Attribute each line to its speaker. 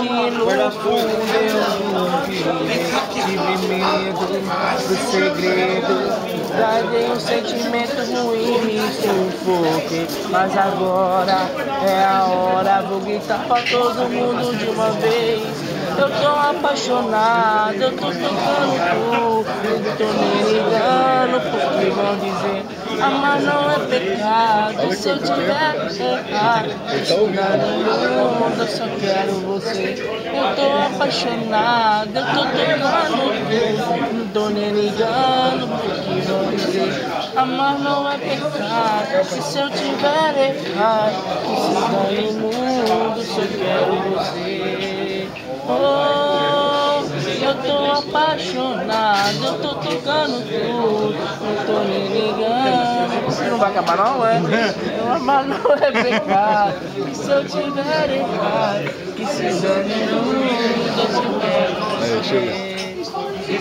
Speaker 1: que no fundo eu tive medo do segredo. Guardei um sentimento ruim, me sufoquei. Mas agora é a hora, vou gritar pra todo mundo de uma vez. Eu tô apaixonado, eu tô tocando tudo, tô nem ligando porque vão dizer. Amar não é pecado, se eu tiver errado, estudar no mundo, eu só quero você. Eu tô apaixonado, eu tô tocando tudo, não tô nem ligando porque vão dizer. Amar não é pecado, se eu tiver errado, estudar no mundo, só quero você. Oh, eu tô apaixonado, eu tô tocando tudo, não tô nem ligando. Você não vai acabar não, é? Amar não é pecado, e se eu tiver errado, que se dane o mundo, eu só quero você.